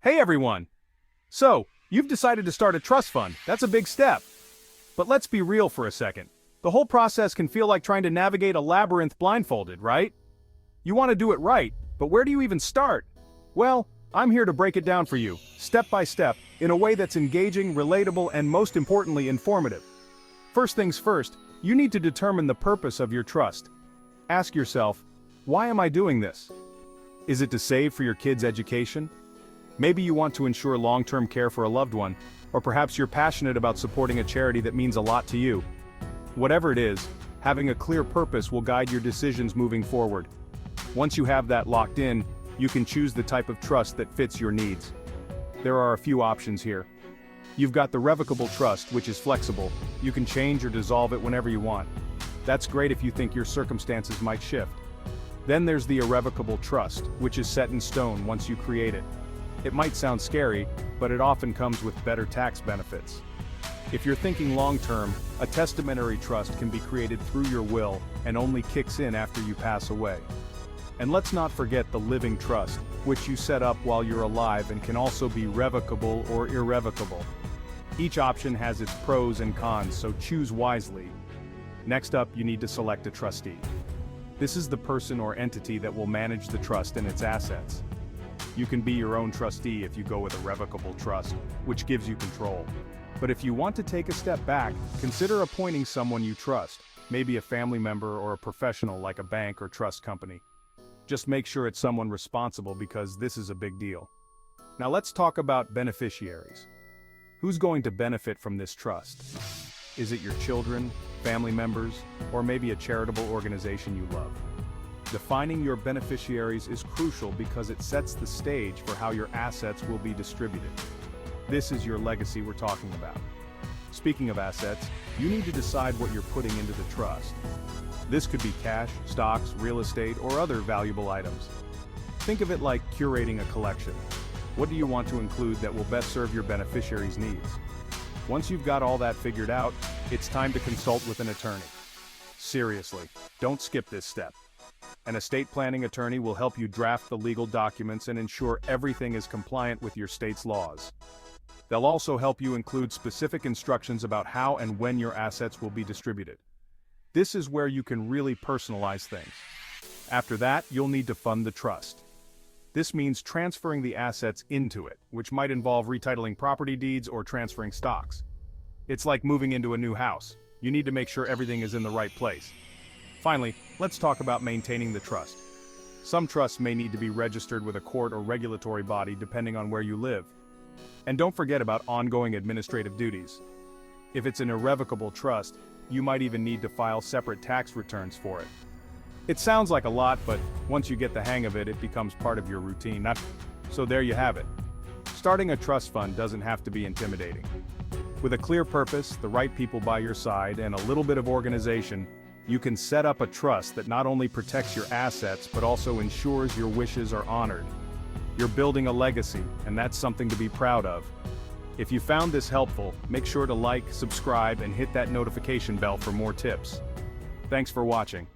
Hey everyone! So, you've decided to start a trust fund. That's a big step. But let's be real for a second. The whole process can feel like trying to navigate a labyrinth blindfolded, right? You want to do it right, but where do you even start? Well, I'm here to break it down for you, step by step, in a way that's engaging, relatable, and most importantly, informative. First things first, you need to determine the purpose of your trust. Ask yourself, why am I doing this? Is it to save for your kids' education? Maybe you want to ensure long-term care for a loved one, or perhaps you're passionate about supporting a charity that means a lot to you. Whatever it is, having a clear purpose will guide your decisions moving forward. Once you have that locked in, you can choose the type of trust that fits your needs. There are a few options here. You've got the revocable trust, which is flexible. You can change or dissolve it whenever you want. That's great if you think your circumstances might shift. Then there's the irrevocable trust, which is set in stone once you create it. It might sound scary, but it often comes with better tax benefits. If you're thinking long-term, a testamentary trust can be created through your will and only kicks in after you pass away. And let's not forget the living trust, which you set up while you're alive and can also be revocable or irrevocable. Each option has its pros and cons, so choose wisely. Next up, you need to select a trustee. This is the person or entity that will manage the trust and its assets. You can be your own trustee if you go with a revocable trust, which gives you control. But if you want to take a step back, consider appointing someone you trust, maybe a family member or a professional like a bank or trust company. Just make sure it's someone responsible because this is a big deal. Now let's talk about beneficiaries. Who's going to benefit from this trust? Is it your children, family members, or maybe a charitable organization you love? Defining your beneficiaries is crucial because it sets the stage for how your assets will be distributed. This is your legacy we're talking about. Speaking of assets, you need to decide what you're putting into the trust. This could be cash, stocks, real estate, or other valuable items. Think of it like curating a collection. What do you want to include that will best serve your beneficiaries' needs? Once you've got all that figured out, it's time to consult with an attorney. Seriously, don't skip this step. An estate planning attorney will help you draft the legal documents and ensure everything is compliant with your state's laws. They'll also help you include specific instructions about how and when your assets will be distributed. This is where you can really personalize things. After that, you'll need to fund the trust. This means transferring the assets into it, which might involve retitling property deeds or transferring stocks. It's like moving into a new house. You need to make sure everything is in the right place. Finally, let's talk about maintaining the trust. Some trusts may need to be registered with a court or regulatory body depending on where you live. And don't forget about ongoing administrative duties. If it's an irrevocable trust, you might even need to file separate tax returns for it. It sounds like a lot, but once you get the hang of it, it becomes part of your routine. So there you have it. Starting a trust fund doesn't have to be intimidating. With a clear purpose, the right people by your side, and a little bit of organization, you can set up a trust that not only protects your assets but also ensures your wishes are honored. You're building a legacy, and that's something to be proud of. If you found this helpful, make sure to like, subscribe, and hit that notification bell for more tips. Thanks for watching.